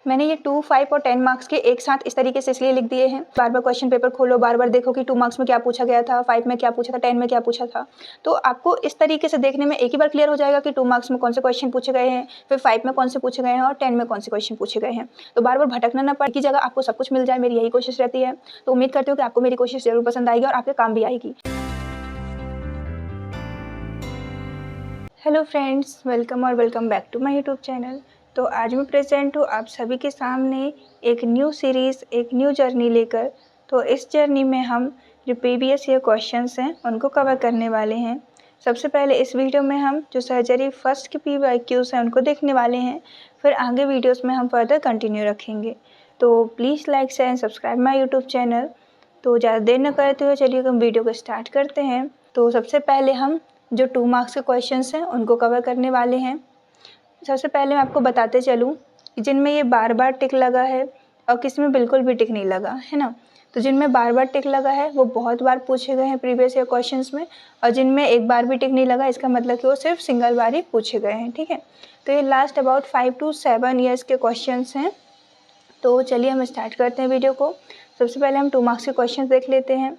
मैंने ये 2, 5 और 10 मार्क्स के एक साथ इस तरीके से इसलिए लिख दिए हैं। बार बार क्वेश्चन पेपर खोलो, बार बार देखो कि 2 मार्क्स में क्या पूछा गया था, 5 में क्या पूछा था, 10 में क्या पूछा था। तो आपको इस तरीके से देखने में एक ही बार क्लियर हो जाएगा कि 2 मार्क्स में कौन से क्वेश्चन पूछे गए हैं, फिर 5 में कौन से पूछे गए हैं और 10 में कौन से क्वेश्चन पूछे गए हैं। तो बार बार भटकना ना पड़े, की जगह आपको सब कुछ मिल जाए, मेरी यही कोशिश रहती है। तो उम्मीद करती हूँ कि आपको मेरी कोशिश जरूर पसंद आएगी और आपके काम भी आएगी। हेलो फ्रेंड्स, वेलकम और welcome back to my YouTube channel. तो आज मैं प्रेजेंट हूँ आप सभी के सामने एक न्यू सीरीज़, एक न्यू जर्नी लेकर। तो इस जर्नी में हम जो प्रीवियस ईयर क्वेश्चंस हैं उनको कवर करने वाले हैं। सबसे पहले इस वीडियो में हम जो सर्जरी फर्स्ट के PYQs हैं उनको देखने वाले हैं, फिर आगे वीडियोस में हम फर्दर कंटिन्यू रखेंगे। तो please like share and subscribe my YouTube channel. तो ज़्यादा देर न करते हुए चलिए हम वीडियो को स्टार्ट करते हैं। तो सबसे पहले हम जो 2 मार्क्स के क्वेश्चंस हैं उनको कवर करने वाले हैं। सबसे पहले मैं आपको बताते चलूँ कि जिनमें ये बार बार टिक लगा है और किसी में बिल्कुल भी टिक नहीं लगा है ना। तो जिनमें बार बार टिक लगा है वो बहुत बार पूछे गए हैं प्रीवियस ईयर क्वेश्चंस में, और जिनमें एक बार भी टिक नहीं लगा इसका मतलब कि वो सिर्फ सिंगल बार ही पूछे गए हैं। ठीक है, तो ये लास्ट अबाउट 5 to 7 ईयर्स के क्वेश्चंस हैं। तो चलिए हम स्टार्ट करते हैं वीडियो को। सबसे पहले हम 2 मार्क्स के क्वेश्चन देख लेते हैं।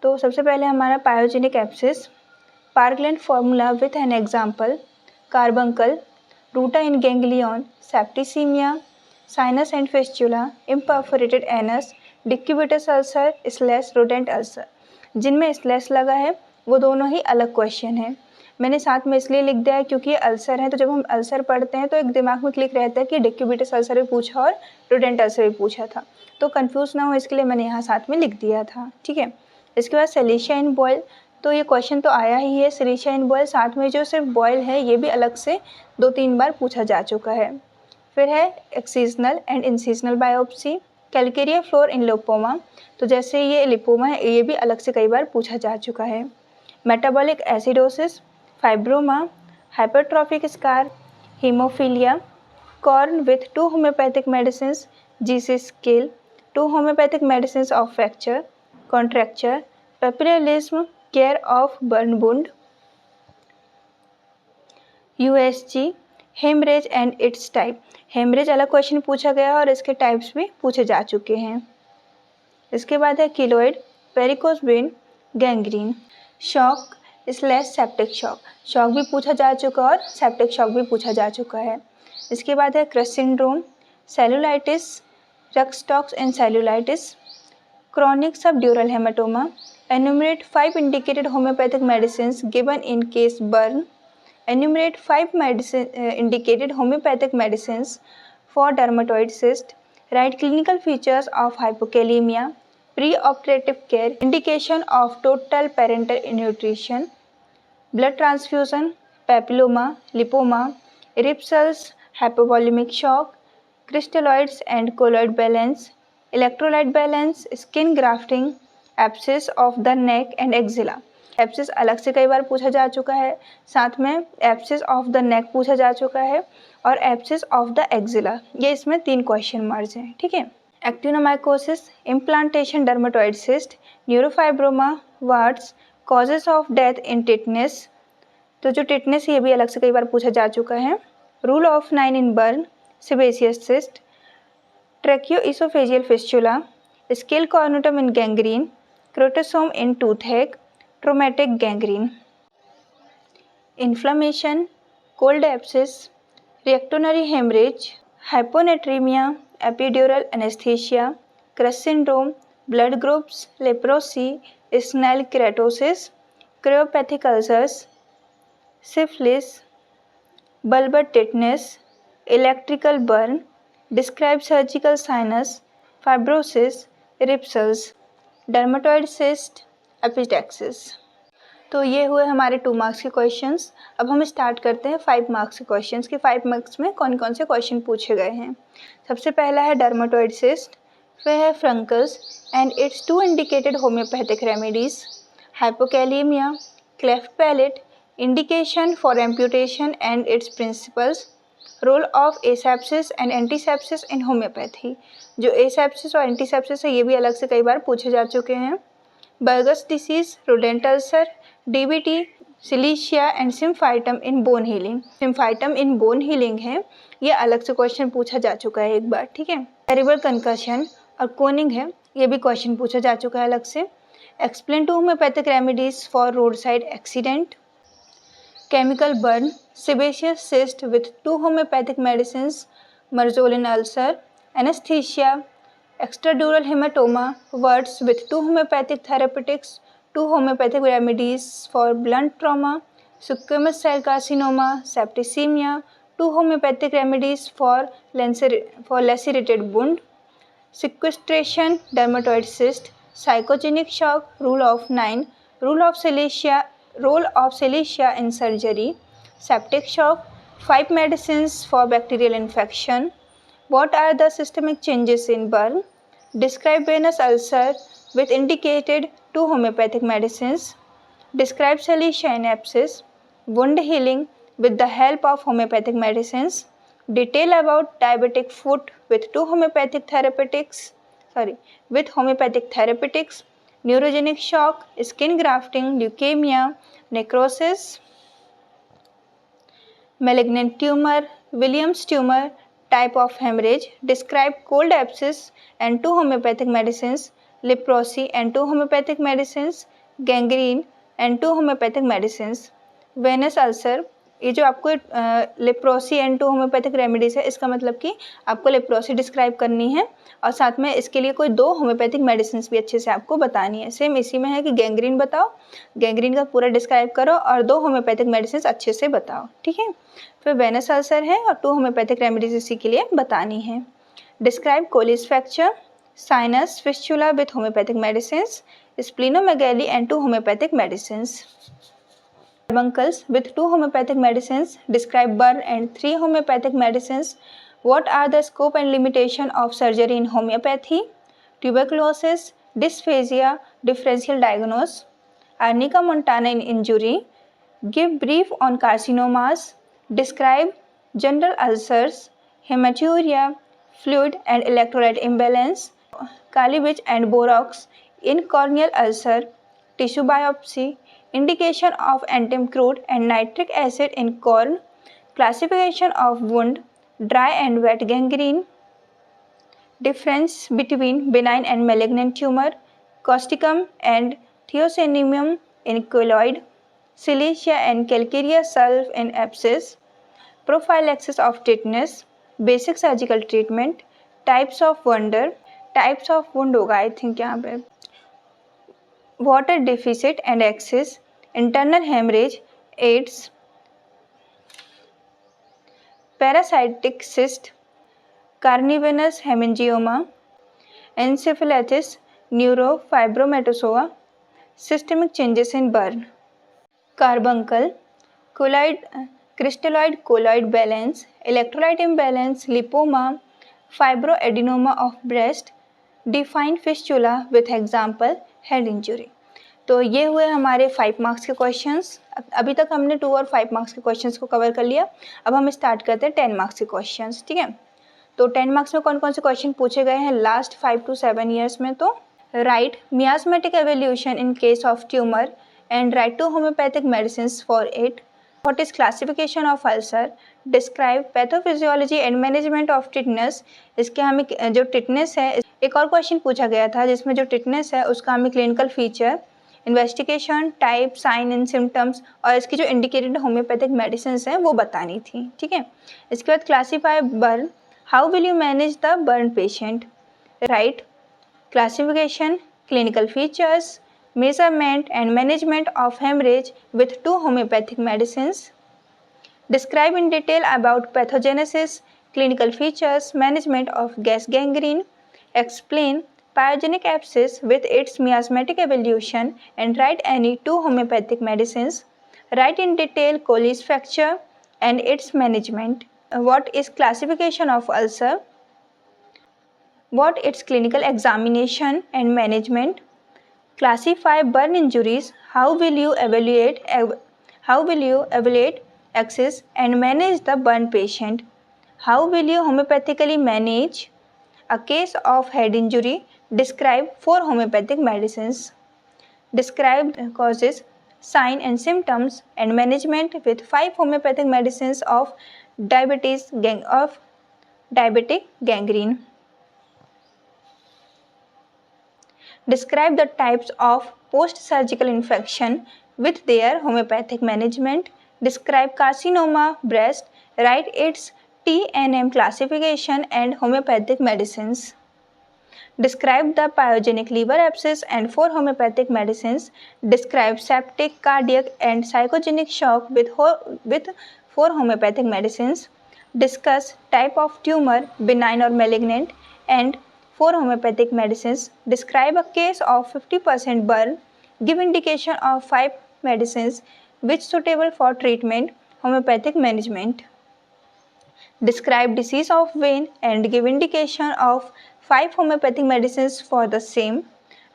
तो सबसे पहले हमारा pyogenic abscess, Parkland formula with an example: carbuncle, ruta in ganglion, septicemia, sinus and fistula, imperforated anus, decubitus ulcer / rodent ulcer। जिनमें स्लैश लगा है वो दोनों ही अलग क्वेश्चन है। मैंने साथ में इसलिए लिख दिया है क्योंकि ये अल्सर है, तो जब हम अल्सर पढ़ते हैं तो एक दिमाग में क्लिक रहता है कि डिक्यूबिटस अल्सर भी पूछा और रोडेंट अल्सर भी पूछा था, तो कंफ्यूज ना हो इसके लिए मैंने यहाँ साथ में लिख दिया था। ठीक है, इसके बाद सेलिशिया इन बॉयल, तो ये क्वेश्चन तो आया ही है। सेलिशिया इन बॉयल, साथ में जो सिर्फ बॉयल है ये भी अलग से 2-3 बार पूछा जा चुका है। फिर है excisional and incisional biopsy, Calcarea floor in lipoma, तो जैसे ये लिपोमा है ये भी अलग से कई बार पूछा जा चुका है। Metabolic acidosis, fibroma, hypertrophic scar, haemophilia, corn with 2 homoeopathic medicine, GC scale, 2 homoeopathic medicine of fracture, contracture, papillarism, care of burn wound, USG, haemorrhage and its type. Haemorrhage अलग क्वेश्चन पूछा गया और इसके टाइप्स भी पूछे जा चुके हैं। इसके बाद है keloid, varicose vein, gangrene, shock / septic shock, shock भी पूछा जा चुका और सेप्टिक शॉक भी पूछा जा चुका है। इसके बाद है crush syndrome, cellulitis, rhus tox and cellulitis, chronic subdural hematoma, enumerate 5 indicated homeopathic medicines given in case burn, enumerate 5 indicated homeopathic medicines for dermatoid cyst, write clinical features of hypokalemia, pre-operative care, indication of total parental nutrition, blood transfusion, papilloma, lipoma, ripsels, hypovolemic shock, crystalloids and colloid balance, electrolyte balance, skin grafting, abscess of the neck and axilla. Abscess अलग से कई बार पूछा जा चुका है, साथ में abscess of the neck पूछा जा चुका है और एब्सिस ऑफ द एक्जिला, ये इसमें 3 क्वेश्चन मार्क्स हैं। ठीक है, actinomycosis, implantation dermoid cyst, neurofibroma, warts, causes of death in tetanus, तो जो टिटनेस ये भी अलग से कई बार पूछा जा चुका है। Rule of 9 in burn, sebaceous cyst, tracheoesophageal fistula, scale cornutum in gangrene, crotosome in toothache, traumatic gangrene, inflammation, cold abscess, reactionary haemorrhage, hyponatraemia, epidural anaesthesia, crush syndrome, blood groups, leprosy, senile keratosis, cryopathic ulcers, syphilis, bulbar tetanus, electrical burn, describe surgical sinus, fibrosis, ripsals, dermoid cyst, epistaxis. तो ये हुए हमारे 2 marks के questions. अब हम start करते हैं 5 marks के क्वेश्चंस कि 5 मार्क्स में कौन कौन से क्वेश्चन पूछे गए हैं। सबसे पहला है डर्मेटोइड सिस्ट, फिर है furuncles and its 2 indicated homoeopathic remedies, hypokalaemia, cleft palate, indication for amputation and its principles, role of asepsis and antisepsis in homoeopathy, जो एसेप्सिस और एंटीसेप्सिस है ये भी अलग से कई बार पूछे जा चुके हैं। Burgess disease, rodent ulcer, DBT, silicea and symphytum in bone healing. Symphytum in bone healing है, ये अलग से क्वेश्चन पूछा जा चुका है एक बार, ठीक है। सेरिब्रल कंकशन और कोनिंग है, ये भी क्वेश्चन पूछा जा चुका है अलग से। Explain 2 homeopathic remedies for road side accident. Chemical burn, sebaceous cyst with 2 homeopathic medicines, Marzolin ulcer, anesthesia, extradural hematoma, words with 2 homeopathic therapeutics, 2 homeopathic remedies for blunt trauma, squamous cell carcinoma, septicemia, 2 homeopathic remedies for lacerated wound, sequestration, dermatoid cyst, psychogenic shock, rule of 9, role of Silesia in surgery, septic shock, 5 medicines for bacterial infection. What are the systemic changes in burn? Describe venous ulcer with indicated 2 homeopathic medicines. Describe Silesia in abscess. Wound healing with the help of homeopathic medicines. Detail about diabetic foot with 2 homeopathic therapeutics. With homeopathic therapeutics. Neurogenic shock, skin grafting, leukemia, necrosis, malignant tumor, Williams tumor, type of hemorrhage. Describe cold abscess and 2 homeopathic medicines, leprosy and 2 homeopathic medicines, gangrene and 2 homeopathic medicines, venous ulcer। ये जो आपको leprosy and 2 homeopathic remedies है, इसका मतलब कि आपको leprosy describe करनी है और साथ में इसके लिए कोई 2 होम्योपैथिक मेडिसिन भी अच्छे से आपको बतानी है। सेम इसी में है कि गैंग्रीन बताओ, गैंग्रीन का पूरा डिस्क्राइब करो और 2 होम्योपैथिक मेडिसिन अच्छे से बताओ, ठीक है। फिर वेनस अल्सर है और 2 होम्योपैथिक रेमेडीज इसी के लिए बतानी है। Describe Colles fracture, sinus fistula with homoeopathic medicine, splenomegaly and 2 homoeopathic medicine. Carbuncles with 2 homeopathic medicines. Describe burn and 3 homeopathic medicines. What are the scope and limitation of surgery in homeopathy? Tuberculosis, dysphagia, differential diagnose. Arnica montana in injury. Give brief on carcinomas. Describe general ulcers, hematuria, fluid and electrolyte imbalance. Kalivich and borax in corneal ulcer. Tissue biopsy. Indication of antimicrote and nitric acid in corn, classification of wound, dry and wet gangrene, difference between benign and malignant tumor, causticum and thiocyaninium in keloid, Silesia and calcarea sulf in abscess, prophylaxis of tetanus, basic surgical treatment, types of wound होगा I think यहाँ पे, water deficit and excess, internal hemorrhage, AIDS, parasitic cyst, carnivorous hemangioma, encephalitis, neurofibromatozoa, systemic changes in burn, carbuncle, crystalloid colloid balance, electrolyte imbalance, lipoma, fibroadenoma of breast, define fistula with example head injury. तो ये हुए हमारे 5 marks के questions. अभी तक हमने 2 और 5 marks के क्वेश्चंस को कवर कर लिया। अब हम स्टार्ट करते हैं 10 मार्क्स के क्वेश्चंस, ठीक है। तो 10 मार्क्स में कौन कौन से क्वेश्चन पूछे गए हैं लास्ट 5 to 7 ईयर्स में? तो right miasmatic evolution in case of tumour and right 2 homoeopathic medicine for it. What is classification of ulcer? Describe pathophysiology and management of tetanus. इसके हमें जो टिटनेस है, एक और क्वेश्चन पूछा गया था जिसमें जो टिटनेस है उसका हमें clinical feature, investigation, type, sign and symptoms और इसकी जो इंडिकेटेड होम्योपैथिक मेडिसिन हैं वो बतानी थी, ठीक है। इसके बाद classify burn, how will you manage the burn patient? Right classification, clinical features, measurement and management of hemorrhage with 2 homeopathic medicines. Describe in detail about pathogenesis, clinical features, management of gas gangrene. Explain pyogenic abscess with its miasmatic evolution and write any 2 homeopathic medicines. Write in detail Colles fracture and its management. What is classification of ulcer? What its clinical examination and management? Classify burn injuries. How will you evaluate access and manage the burn patient? How will you homeopathically manage a case of head injury? Describe 4 homeopathic medicines. Describe causes. sign and symptoms and management with 5 homeopathic medicines of diabetic gangrene. Describe the types of post-surgical infection with their homeopathic management. Describe carcinoma breast. Write its TNM classification and homeopathic medicines. Describe the pyogenic liver abscess and 4 homeopathic medicines. Describe septic, cardiac and psychogenic shock with 4 homeopathic medicines. Discuss type of tumor, benign or malignant, and 4 homeopathic medicines. Describe a case of 50% burn. Give indication of 5 medicines which suitable for treatment, homeopathic management. Describe disease of vein and give indication of 5 homeopathic medicines for the same.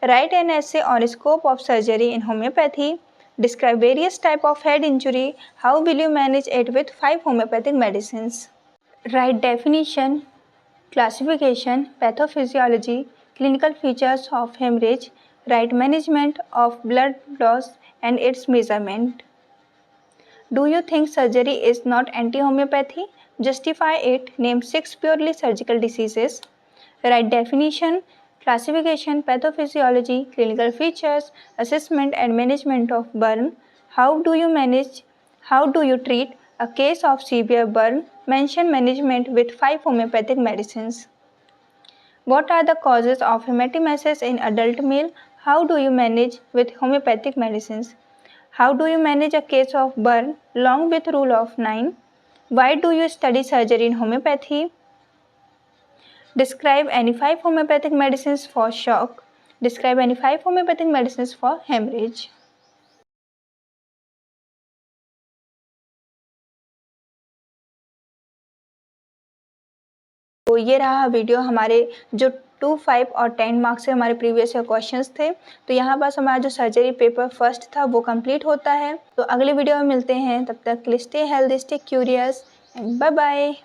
Write an essay on scope of surgery in homeopathy. Describe various types of head injury. How will you manage it with 5 homeopathic medicines? Write definition, classification, pathophysiology, clinical features of hemorrhage. Write management of blood loss and its measurement. Do you think surgery is not anti-homeopathy? Justify it. Name 6 purely surgical diseases. Write definition, classification, pathophysiology, clinical features, assessment and management of burn. How do you treat a case of severe burn? Mention management with 5 homeopathic medicines. What are the causes of hematemesis in adult male? How do you manage with homeopathic medicines? How do you manage a case of burn along with rule of 9? Why do you study surgery in homeopathy? Describe any 5 homeopathic medicines for shock. Describe any 5 homeopathic medicines for hemorrhage. तो ये रहा video हमारे जो 2, 5 और 10 marks से हमारे previous year questions थे। तो यहाँ पास हमारा जो सर्जरी पेपर फर्स्ट था वो कंप्लीट होता है। तो अगले वीडियो में मिलते हैं, तब तक के लिए stay healthy, stay curious and bye bye.